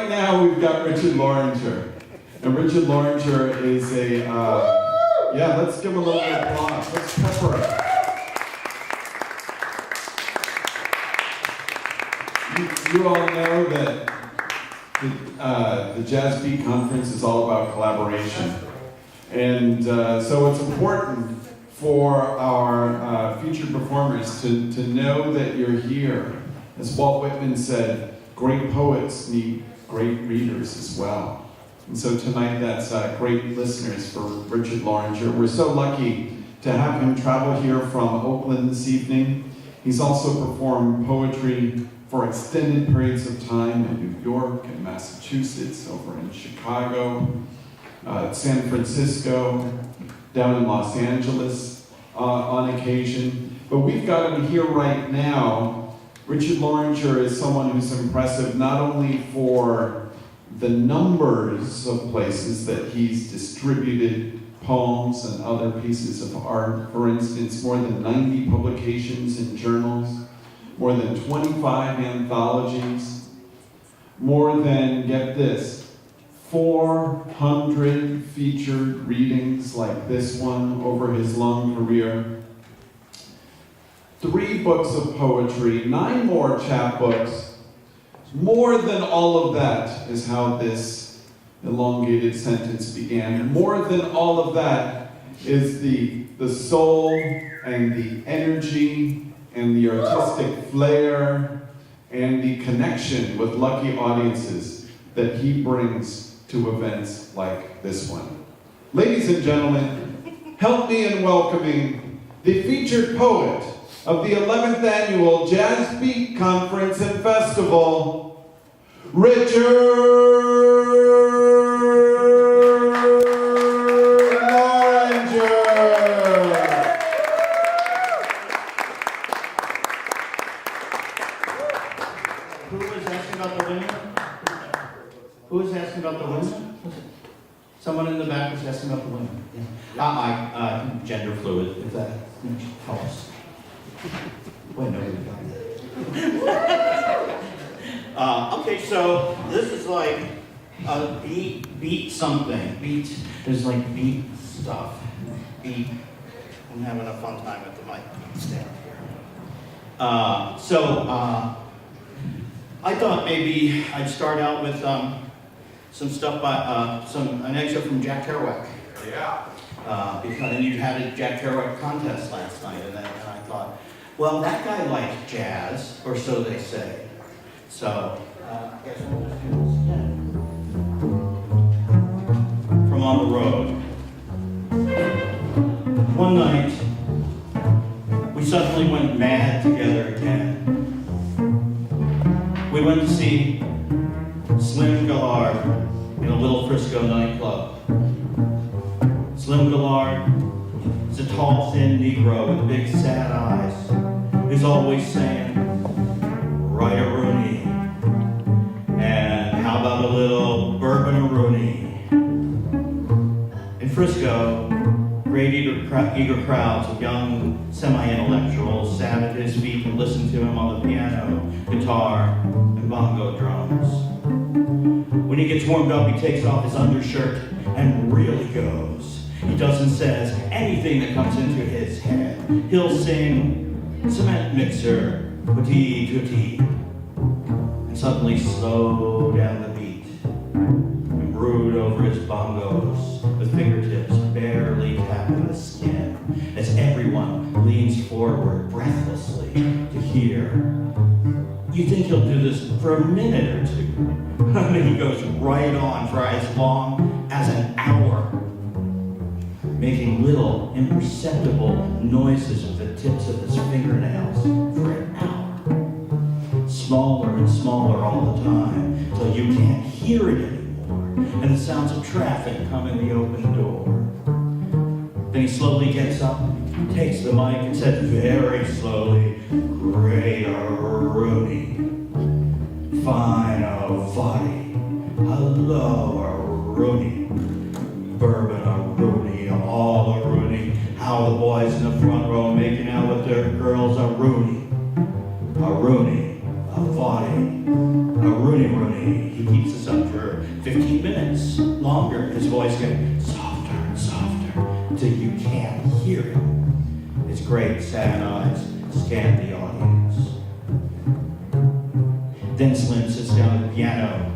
Right now we've got Richard Loranger. And Richard Loranger is a, yeah, let's give him a little bit of applause. Let's pepper it. You all know that the Jazz Beat Conference is all about collaboration. And so it's important for our future performers to know that you're here. As Walt Whitman said, great poets need great readers as well. And so tonight that's great listeners for Richard Loranger. We're so lucky to have him travel here from Oakland this evening. He's also performed poetry for extended periods of time in New York and Massachusetts, over in Chicago, San Francisco, down in Los Angeles on occasion. But we've got him here right now. Richard Loranger is someone who's impressive not only for the numbers of places that he's distributed poems and other pieces of art. For instance, more than 90 publications in journals, more than 25 anthologies, more than, get this, 400 featured readings like this one over his long career, 3 books of poetry, 9 more chapbooks. More than all of that is how this elongated sentence began. More than all of that is the soul and the energy and the artistic flair and the connection with lucky audiences that he brings to events like this one. Ladies and gentlemen, help me in welcoming the featured poet of the 11th Annual Jazz Beat Conference and Festival, Richard Loranger. Who was asking about the women? Who was asking about the women? Someone in the back was asking about the women. Yeah. I'm gender fluid, if that helps. Wait, no, we got that. Okay, so this is like a beat something. Beat, there's like beat stuff. Beat. I'm having a fun time with the mic stand here. I thought maybe I'd start out with some stuff by an excerpt from Jack Kerouac. Yeah. Because you had a Jack Kerouac contest last night, and I thought, well, that guy liked jazz, or so they say. So, I guess we'll just do this again. From On the Road. One night, we suddenly went mad together again. We went to see Slim Gillard in a little Frisco nightclub. Slim Gillard is a tall, thin Negro with big, sad eyes. He's always saying, "Right a Rooney," and "How about a little bourbon-a-rooney?" In Frisco, great eager crowds of young semi-intellectuals sat at his feet and listened to him on the piano, guitar, and bongo drums. When he gets warmed up, he takes off his undershirt and really goes. He does and says anything that comes into his head. He'll sing "Cement Mixer, Tutti Tutti," and suddenly slow down the beat and brood over his bongos with fingertips barely tapping the skin as everyone leans forward breathlessly to hear. You think he'll do this for a minute or two, and then he goes right on for as long as an hour, making little imperceptible noises with the tips of his fingernails for an hour. Smaller and smaller all the time, till you can't hear it anymore, and the sounds of traffic come in the open door. Then he slowly gets up, takes the mic, and says very slowly, "Great Rooney, fine Vadi, hello Rooney, bourbon Rooney, all a Rooney, how the boys in the front row making out with their girls a Rooney, a Vadi, Rooney Rooney. He keeps us up for 15 minutes longer. His voice getting softer and softer until you can't hear him. His great sad eyes scan the audience. Then Slim sits down at the piano.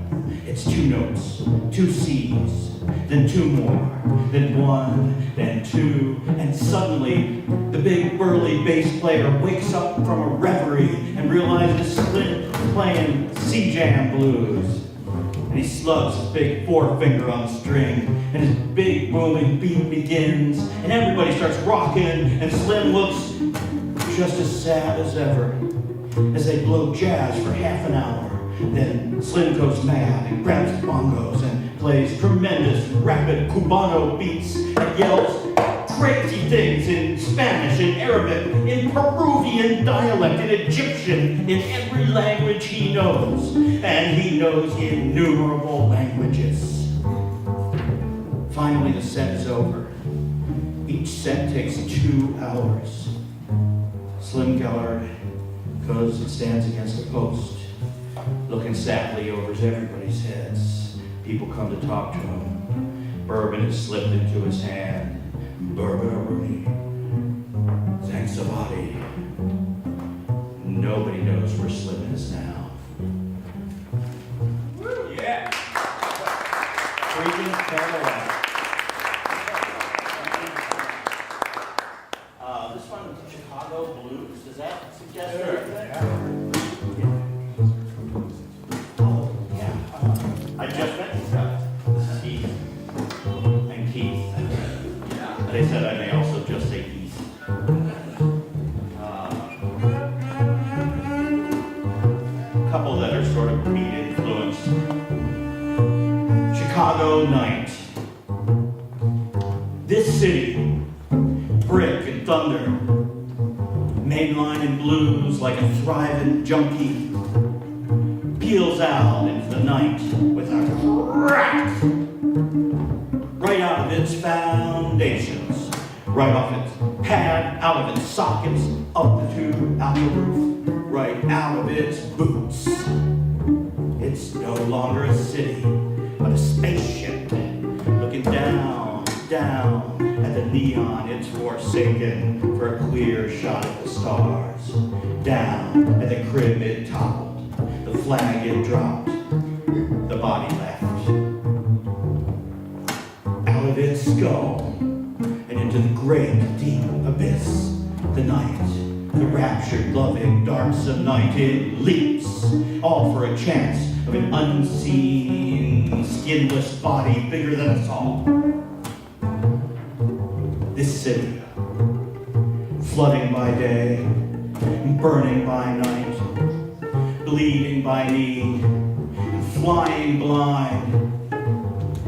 It's 2 notes, 2 C's, then 2 more, then 1, then 2, and suddenly the big burly bass player wakes up from a reverie and realizes Slim is playing C-Jam blues. And he slugs his big forefinger on the string, and his big booming beat begins, and everybody starts rocking, and Slim looks just as sad as ever as they blow jazz for half an hour. Then Slim goes mad and grabs the bongos and plays tremendous rapid Cubano beats and yells crazy things in Spanish, in Arabic, in Peruvian dialect, in Egyptian, in every language he knows. And he knows innumerable languages. Finally, the set is over. Each set takes 2 hours. Slim Gellard goes and stands against a post, looking sadly over everybody's heads. People come to talk to him. Bourbon is slipped into his hand. Bourbon or Rooney. Thanks a body. Nobody knows where Slim is now. Woo, yeah! Freaking Cadillac. This one, Chicago Blues, does that suggest anything? I just met these guys. This is Heath and Keith. They said I may also just say Heath. A couple that are sort of beat influenced. Chicago Night. This city, brick and thunder, mainline and blues like a thriving junkie, peels out into the night with a crack, right out of its foundations, right off its pad, out of its sockets, up the tube, out the roof, right out of its boots. It's no longer a city, but a spaceship, looking down, down at the neon it's forsaken for a clear shot at the stars, down at the crib it toppled. The flag it dropped, the body left. Out of its skull, and into the great deep abyss, the night, the raptured, loving darts of night, it leaps, all for a chance of an unseen, skinless body bigger than us all. This city, flooding by day, burning by night, bleeding by need, flying blind,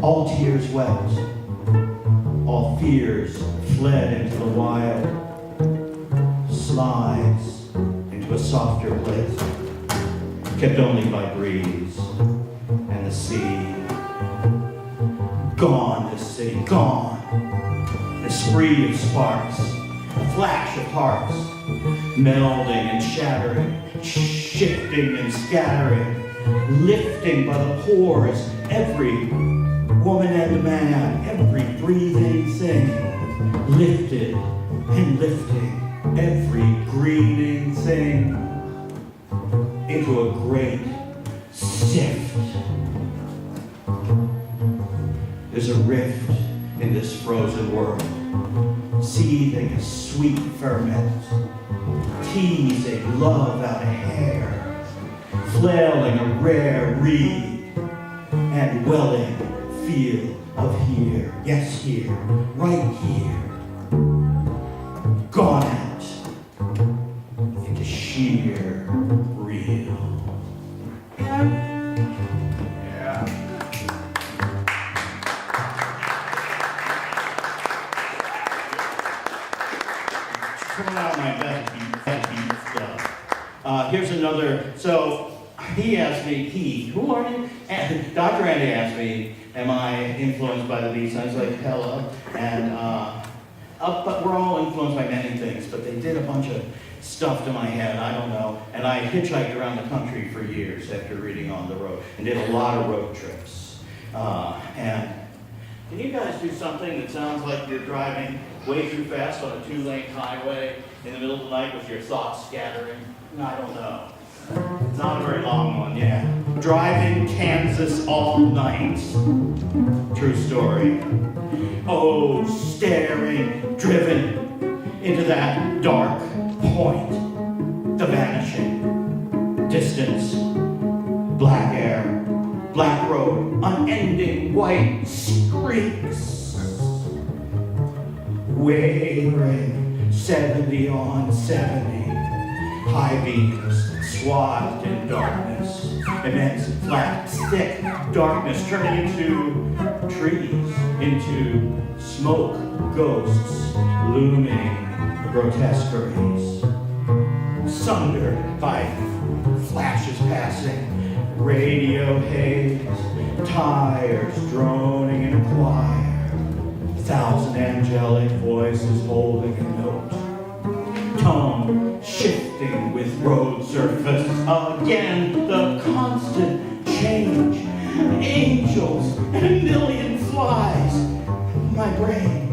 all tears wept, all fears fled into the wild, slides into a softer place, kept only by breeze and the sea. Gone, this city, gone. A spree of sparks, a flash of hearts, melding and shattering, shifting and scattering, lifting by the pores every woman and man, every breathing thing, lifted and lifting every breathing thing into a great sift. There's a rift in this frozen world, seething a sweet ferment, teasing love out of hair, flailing a rare reed, and welling feel of here, yes here, right here, gone out into sheer real. Here's another. So he asked me, Heath, who are you? And Dr. Andy asked me, am I influenced by the Beats? And I was like, hella. And but we're all influenced by many things. But they did a bunch of stuffed in my head, I don't know. And I hitchhiked around the country for years after reading On the Road and did a lot of road trips. And can you guys do something that sounds like you're driving way too fast on a 2-lane highway in the middle of the night with your thoughts scattering? I don't know. It's not a very long one, yeah. Driving Kansas all night. True story. Oh, staring, driven into that dark point. The vanishing. Distance. Black air. Black road. Unending white streaks. Wavering 70 on 70. High beams. Swathed in darkness, immense, flat, thick darkness, turning into trees, into smoke ghosts, looming grotesqueries, sundered by flashes passing, radio haze, tires droning in a choir, 1,000 angelic voices holding a note. Tongue shifting with road surface. Again, the constant change. Angels and a million flies. My brain.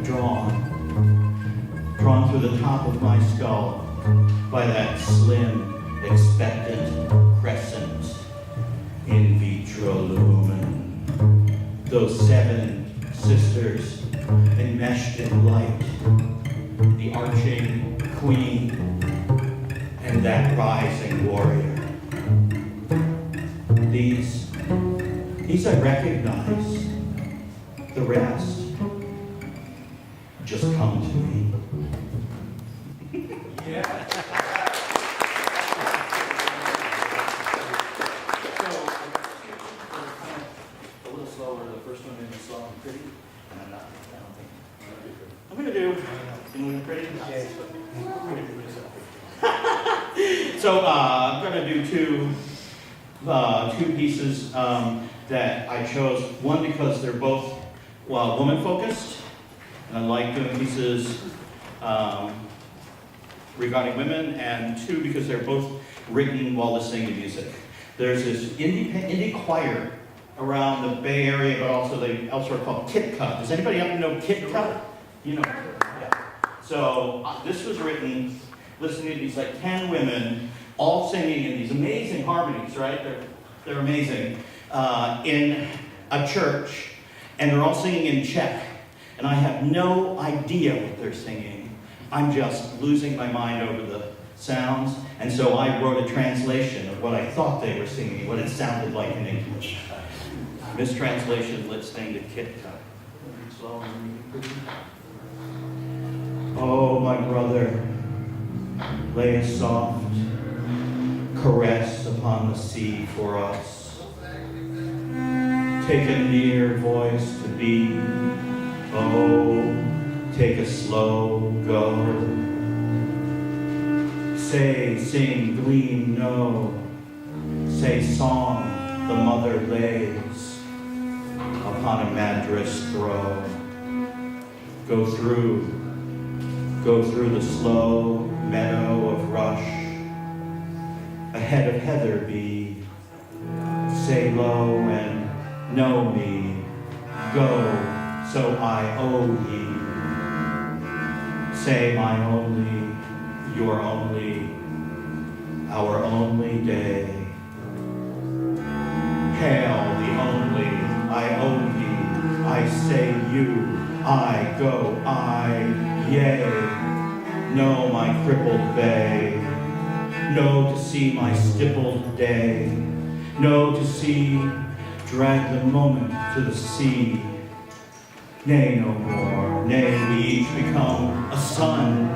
Drawn to the top of my skull by that slim, expectant crescent. In vitro lumen. Those 7 sisters enmeshed in light, the arching queen, and that rising warrior. These I recognize. The rest just come to me. Yeah. A little slower, the first one in the song, pretty. And I'm not, I don't think. I'm going to do, pretty? So I'm going to do two pieces that I chose. One, because they're both woman-focused, and I like doing pieces regarding women, and 2, because they're both written while listening to music. There's this indie choir around the Bay Area, but also they elsewhere called Kit Cut. Does anybody happen to know Kit Cut? You know, yeah. So this was written listening to these like 10 women all singing in these amazing harmonies, right? They're amazing, in a church, and they're all singing in Czech, and I have no idea what they're singing. I'm just losing my mind over the sounds, and so I wrote a translation of what I thought they were singing, what it sounded like in English. Mistranslation, let's sing to Kit Kat. Oh, my brother, lay a soft caress upon the sea for us. Take a near voice to be. Oh, take a slow go. Say, sing, gleam, no. Say, song, the mother lays upon a mattress throw. Go through the slow meadow of rush. Ahead of heather be. Say low and know me. Go, so I owe ye. Say my only, your only, our only day. Hail the only, I owe ye. I say you, I go, I, yea. Know my crippled bay. Know to see my stippled day. Know to see, drag the moment to the sea. Nay, no more. Nay, we each become a sun.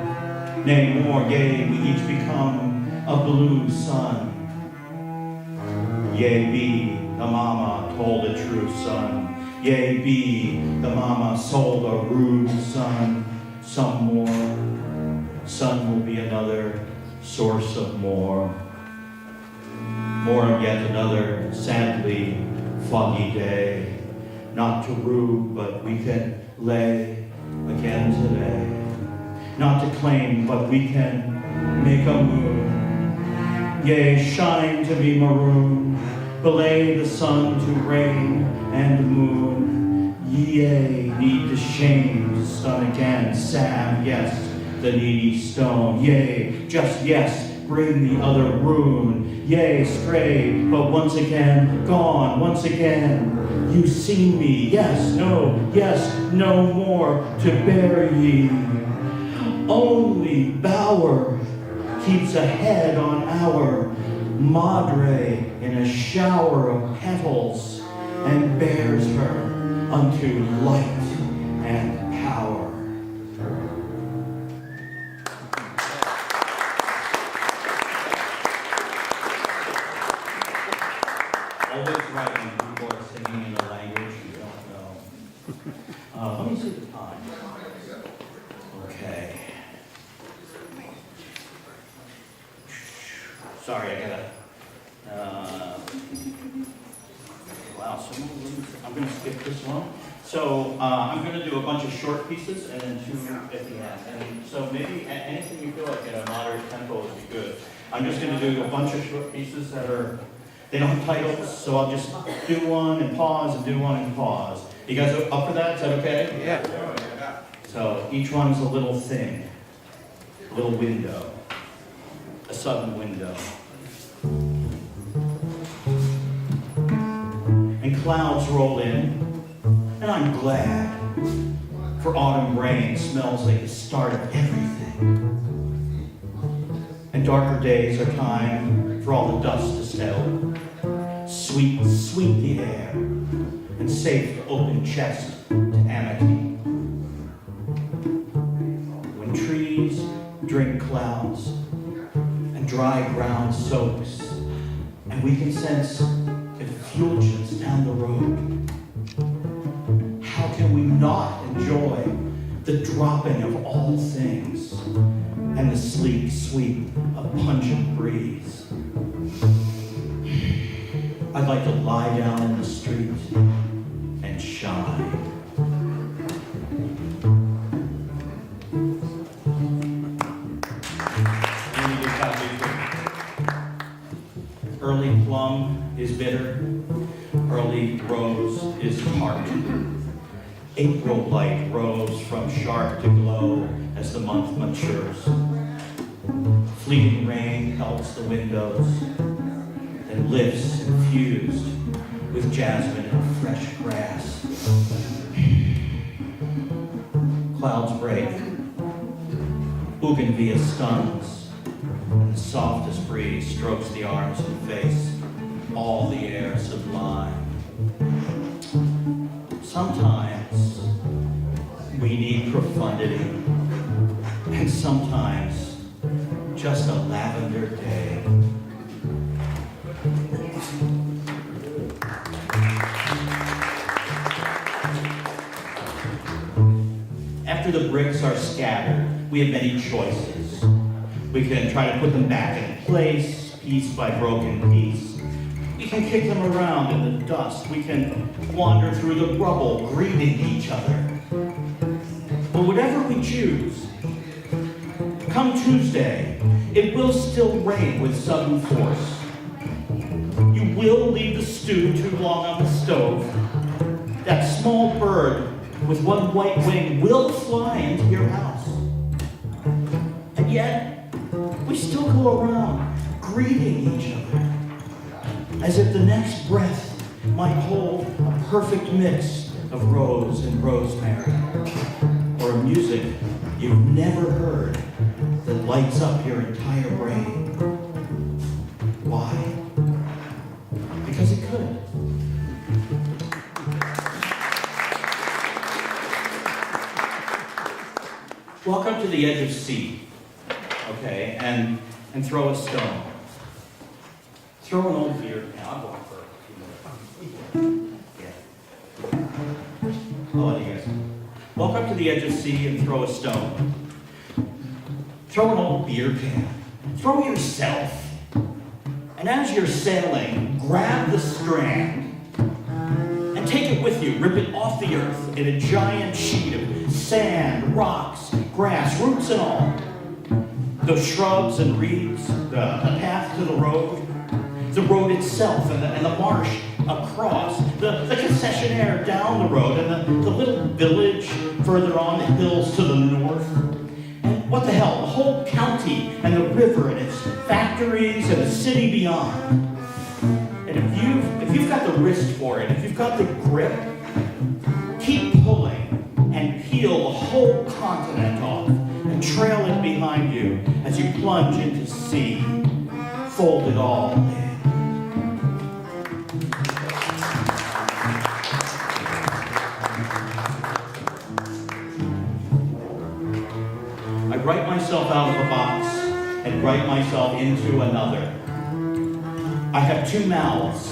Nay, more. Yea, we each become a blue sun. Yea, be the mama told a true son. Yea, be the mama sold a rude son. Some more. Sun will be another source of more. More of yet another sadly foggy day. Not to rue, but we can lay again today. not to claim, but we can make a moon. Yea, shine to be maroon, belay the sun to rain and moon. Yea, need to shame to stun again, salve, yes, the needy stone. Yea, just yes, bring the other rune. Yea, stray, but once again, gone, once again. You see me, yes, no more to bear ye. Only bower keeps a head on our madre in a shower of petals and bears her unto light and power. Always right when people are singing in a language you don't know. Let me see the time. Okay. Sorry, I gotta. Wow, I'm gonna skip this one. So I'm gonna do a bunch of short pieces and then 2 at the end. And so maybe anything you feel like at a moderate tempo would be good. I'm just gonna do a bunch of short pieces that are. They don't have titles, so I'll just do one and pause and do one and pause. You guys are up for that? Is that okay? Yeah. So each one's a little thing, a little window, a sudden window. And clouds roll in, and I'm glad, for autumn rain smells like the start of everything. And darker days are time for all the dust to settle. Sweet, sweet the air, and safe to open chest to amity. When trees drink clouds, and dry ground soaks, and we can sense effulgence down the road, how can we not enjoy the dropping of all things, and the sleek sweep of pungent breeze? I'd like to lie down in the street and shine. Early plum is bitter, early rose is tart. April light rose from sharp to glow as the month matures. Fleeting rain helps the windows, and lifts infused with jasmine and fresh grass. Clouds break, bougainvillea stuns, and the softest breeze strokes the arms and face, all the air sublime. Sometimes we need profundity, and sometimes just a lavender day. After the bricks are scattered, we have many choices. We can try to put them back in place, piece by broken piece. We can kick them around in the dust. We can wander through the rubble, greeting each other. But whatever we choose, come Tuesday, it will still rain with sudden force. You will leave the stew too long on the stove. That small bird with one white wing will fly into your house. And yet, we still go around greeting each other, as if the next breath might hold a perfect mix of rose and rosemary, or music you've never heard that lights up your entire brain. Why? Because it could. Walk up to the edge of C, okay, and throw a stone. Throw an old beer. Now I'll go for a few minutes. Yeah. I'll let you guys. Walk up to the edge of C and throw a stone. Throw an old beer can. Throw yourself. And as you're sailing, grab the strand and take it with you. Rip it off the earth in a giant sheet of sand, rocks, grass, roots and all. Those shrubs and reeds, the path to the road itself, and the marsh across, the concessionaire down the road, and the little village further on the hills to the north. And what the hell, the whole county and the river and its factories and the city beyond. And if you've got the wrist for it, if you've got the grip, keep pulling and peel the whole continent off and trail it behind you as you plunge into sea. Fold it all in. I write myself out of a box and write myself into another. I have two mouths,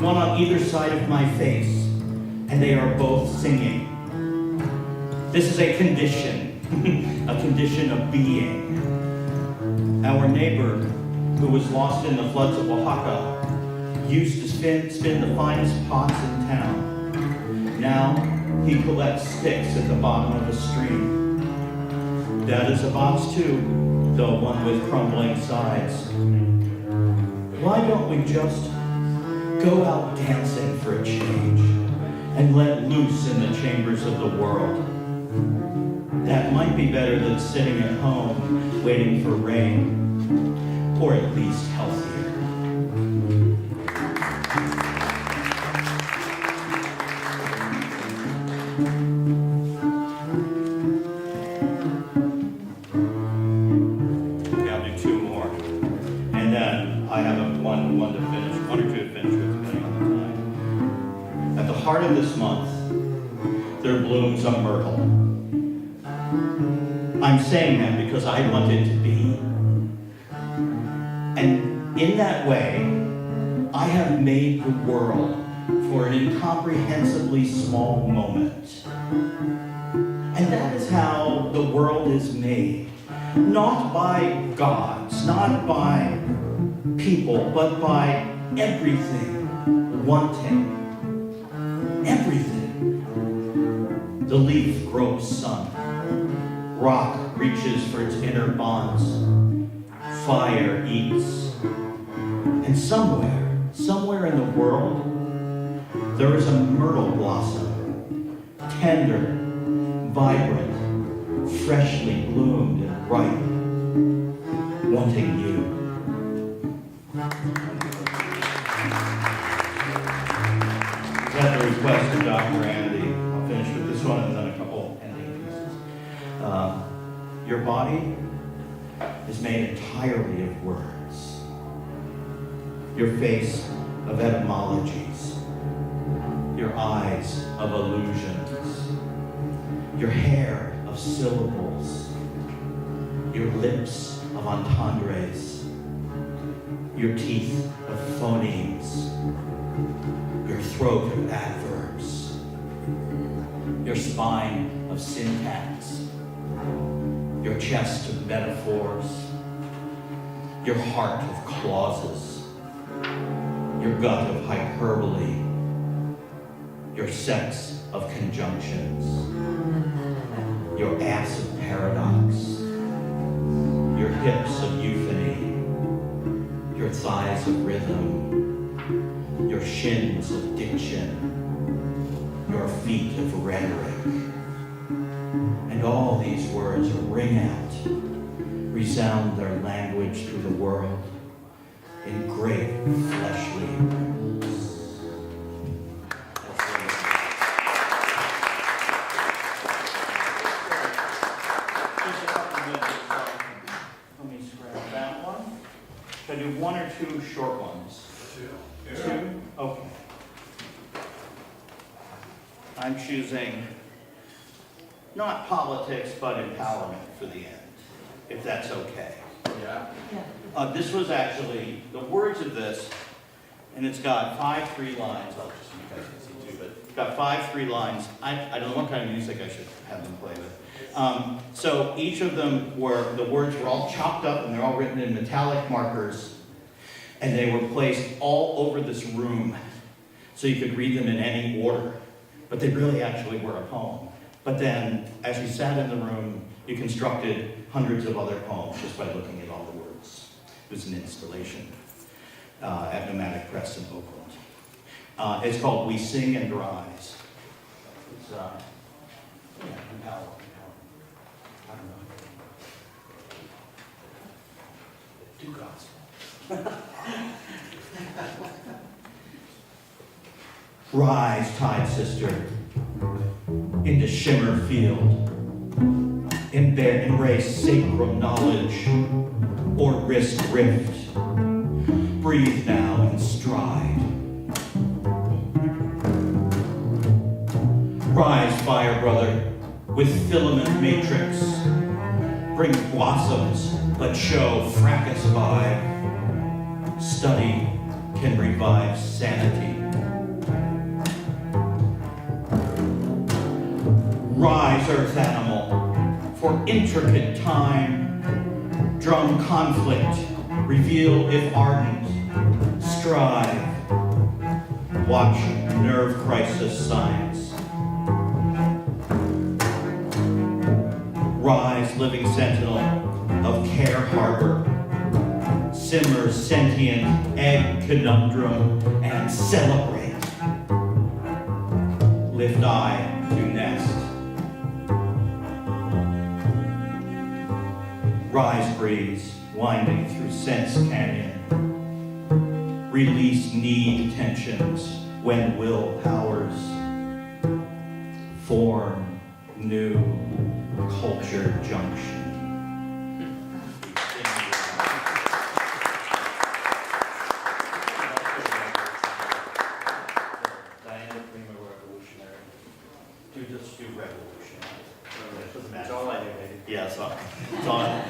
one on either side of my face, and they are both singing. This is a condition, a condition of being. Our neighbor, who was lost in the floods of Oaxaca, used to spin the finest pots in town. Now he collects sticks at the bottom of a stream. That is a box too, though one with crumbling sides. Why don't we just go out dancing for a change and let loose in the chambers of the world? That might be better than sitting at home waiting for rain, or at least healthier. Part of this month, there blooms a myrtle. I'm saying that because I want it to be. And in that way, I have made the world for an incomprehensibly small moment. And that is how the world is made. Not by gods, not by people, but by everything wanting. Everything. The leaf grows sun. Rock reaches for its inner bonds. Fire eats. And somewhere in the world, there is a myrtle blossom. Tender, vibrant, freshly bloomed and ripe, wanting you. At the request of Dr. Andy, I'll finish with this one and then a couple ending pieces. Your body is made entirely of words. Your face of etymologies. Your eyes of allusions. Your hair of syllables. Your lips of entendres. Your teeth of phonemes. Your throat of adverbs, your spine of syntax, your chest of metaphors, your heart of clauses, your gut of hyperbole, your sex of conjunctions, your ass of paradox, your hips of euphony, your thighs of rhythm, your shins of diction, your feet of rhetoric. And all these words ring out, resound their language through the world in great fleshly ripples. Just a couple minutes. Let me scratch that one. Should I do one or two short ones? Two? Okay. I'm choosing not politics, but empowerment for the end, if that's okay. Yeah. This was actually, the words of this, and it's got 5 3 lines. I'll just, you guys can see too, but it's got 5 3 lines. I don't know what kind of music I should have them play with. So each of them the words were all chopped up and they're all written in metallic markers. And they were placed all over this room so you could read them in any order. But they really actually were a poem. But then, as you sat in the room, He constructed hundreds of other poems just by looking at all the words. It was an installation at Nomadic Press in Oakland. It's called We Sing and Rise. It's, empower. I don't know. Do gospel. Rise, tide sister, into shimmer field. Embrace sacred knowledge or risk rift. Breathe now and stride. Rise, fire brother, with filament matrix. Bring blossoms, but show fracas by. Study can revive sanity. Rise, earth animal, for intricate time. Drum conflict, reveal if ardent. Strive, watch nerve crisis signs. Rise, living sentinel of Care Harbor. Simmer sentient egg conundrum and celebrate. Lift eye to nest. Rise breeze, winding through Sense Canyon. Release need tensions when will powers. Form new culture junction. Diana Prima revolutionary. Just do revolutionary. That's all I do, baby. Yeah, so it's on.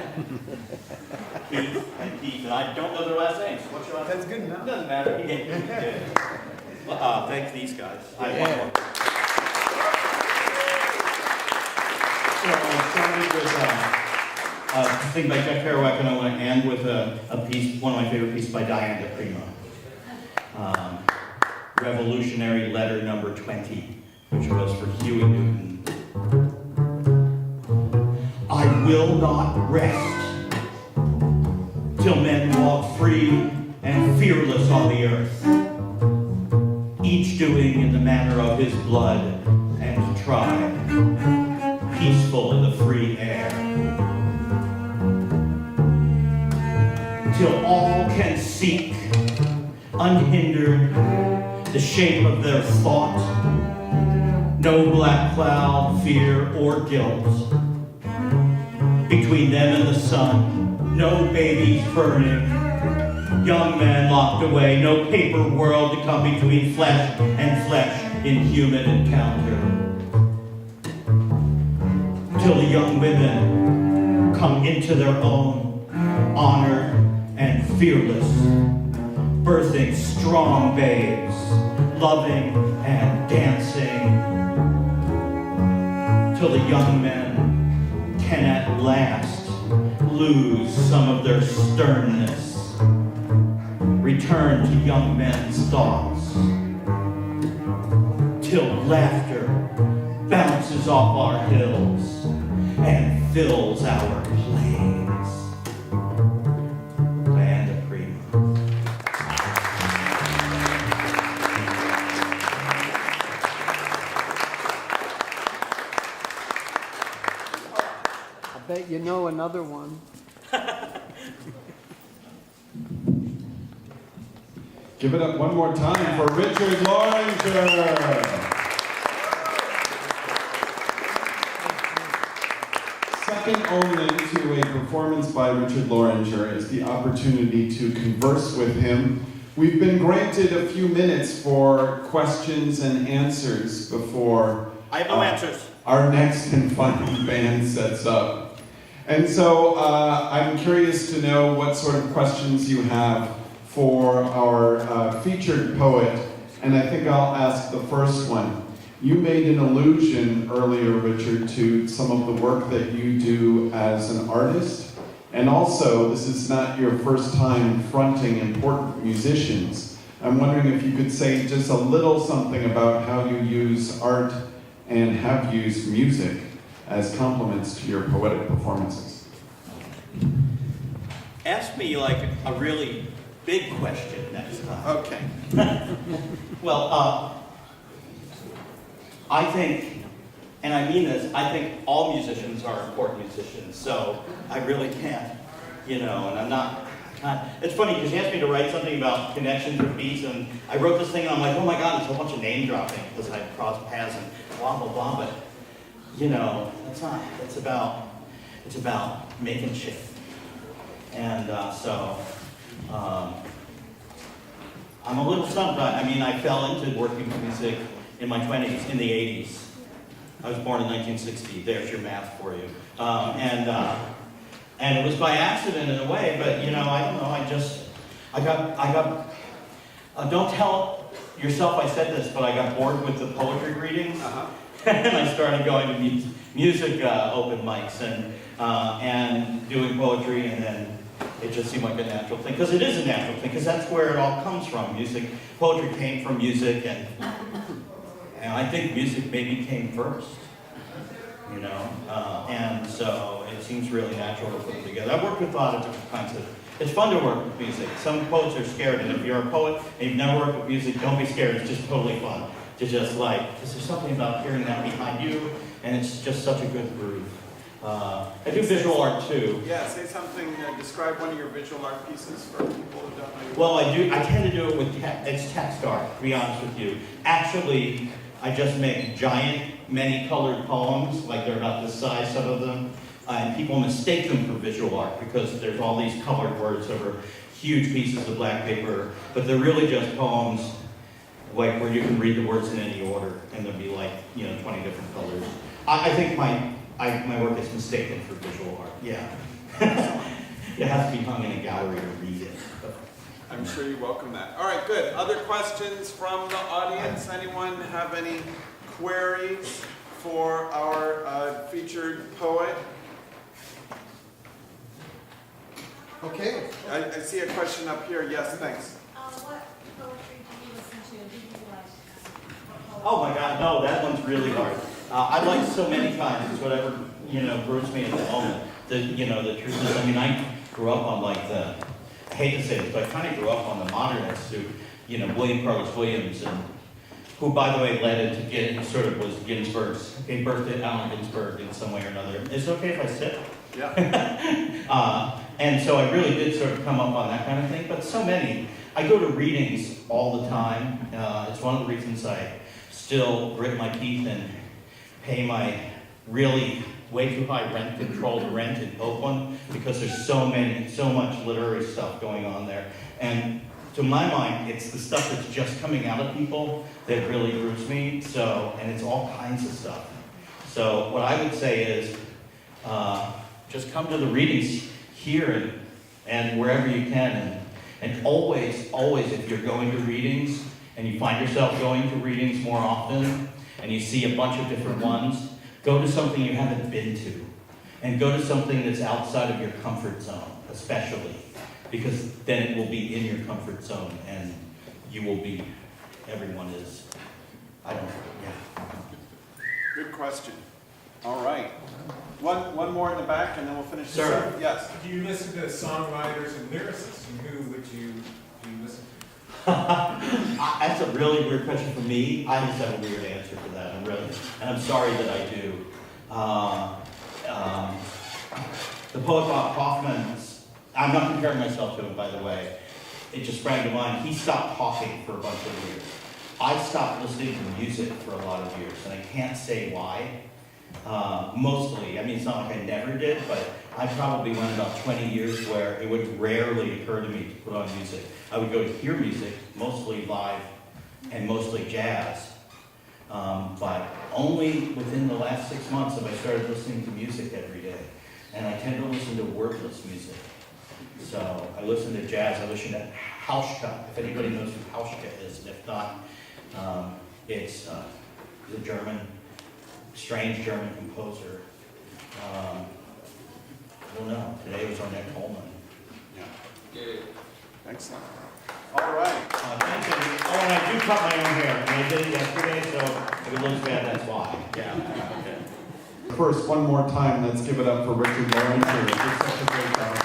Heath and Heath, and I don't know their last names. What's your last name? That's good enough. Doesn't matter. Well, thanks these guys. I want one. So I started with a thing by Jeff Kerouac, and I want to end with a piece, one of my favorite pieces by Diana Prima. Revolutionary Letter Number 20, which was for Huey Newton. I will not rest till men walk free and fearless on the earth, each doing in the manner of his blood and tribe, peaceful in the free air, till all can seek, unhindered, the shape of their thought, no black cloud, fear, or guilt. Between them and the sun, no babies burning, young men locked away, no paper world to come between flesh and flesh in human encounter. Till the young women come into their own, honored and fearless, birthing strong babes, loving and dancing, till the young men can at last lose some of their sternness, return to young men's thoughts, till laughter bounces off our hills and fills our plains. Diana Prima. I bet you know another one. Give it up one more time for Richard Loranger. Second only to a performance by Richard Loranger is the opportunity to converse with him. We've been granted a few minutes for questions and answers before I have no answers. our next and final band sets up. And so I'm curious to know what sort of questions you have for our featured poet, and I think I'll ask the first one. You made an allusion earlier, Richard, to some of the work that you do as an artist, and also this is not your first time fronting important musicians. I'm wondering if you could say just a little something about how you use art and have used music as compliments to your poetic performances. Ask me like a really big question next time. Okay. Well, I think, and I mean this, I think all musicians are important musicians, so I really can't, and I'm not, it's funny because you asked me to write something about connections with beats, and I wrote this thing and I'm like, oh my God, it's a bunch of name dropping because I crossed paths and blah, blah, blah, but, it's not, it's about making shit. And I'm a little stumped. I fell into working with music in my 20s, in the 80s. I was born in 1960. There's your math for you. And it was by accident in a way, but I don't know. I got. Don't tell yourself I said this, but I got bored with the poetry readings, and I started going to music open mics and doing poetry, and then it just seemed like a natural thing, because it is a natural thing, because that's where it all comes from. Poetry came from music, and I think music maybe came first, and so it seems really natural to put it together. I've worked with a lot of different kinds of, it's fun to work with music. Some poets are scared, and if you're a poet and you've never worked with music, don't be scared, it's just totally fun. To just because there's something about hearing that behind you, and it's just such a good groove. I do visual art too. Yeah, say something, describe one of your visual art pieces for people who don't know. Well, I tend to do it with it's text art, to be honest with you. Actually, I just make giant, many-colored poems, like they're about this size, some of them, and people mistake them for visual art because there's all these colored words over huge pieces of black paper, but they're really just poems, like where you can read the words in any order, and there'll be 20 different colors. I think my work is mistaken for visual art. Yeah. It has to be hung in a gallery to read it. I'm sure you welcome that. All right, good. Other questions from the audience? Anyone have any queries for our featured poet? Okay. I see a question up here. Yes, thanks. What poetry do you listen to? Do you like? Oh my God, no, that one's really hard. I like so many kinds. It's whatever brews me at the moment. The truth is, I grew up on I hate to say this, but I kind of grew up on the modernists who, William Carlos Williams, and who, by the way, led into sort of was Ginsberg's, gave birth to Allen Ginsberg in some way or another. Is it okay if I sit? Yeah. And so I really did sort of come up on that kind of thing, but so many. I go to readings all the time. It's one of the reasons I still grit my teeth and pay my really way too high rent-controlled rent in Oakland, because there's so much literary stuff going on there. And to my mind, it's the stuff that's just coming out of people that really grooves me. And it's all kinds of stuff. So what I would say is, just come to the readings here and wherever you can, and always, if you're going to readings and you find yourself going to readings more often and you see a bunch of different ones, go to something you haven't been to, and go to something that's outside of your comfort zone, especially, because then it will be in your comfort zone and you will be, everyone is, yeah. Good question. All right. One more in the back, and then we'll finish. Sir. This up. Yes. Do you listen to songwriters and lyricists, and who would you listen to? That's a really weird question for me. I just have a weird answer for that. I'm sorry that I do. The poet Bob Kaufman, I'm not comparing myself to him, by the way. It just sprang to mind. He stopped talking for a bunch of years. I stopped listening to music for a lot of years, and I can't say why. Mostly, it's not like I never did, but I probably went about 20 years where it would rarely occur to me to put on music. I would go to hear music, mostly live and mostly jazz, but only within the last 6 months have I started listening to music every day. And I tend to listen to wordless music. So I listen to jazz, I listen to Hauschka, if anybody knows who Hauschka is, and if not, it's a strange German composer. I don't know, today was Ornette Coleman. Yeah. Excellent. All right. Thank you. Oh, and I do cut my own hair, and I did it yesterday, so if it looks bad, that's why. Yeah. Okay. first, one more time, let's give it up for Richard Loranger. He did such a great job.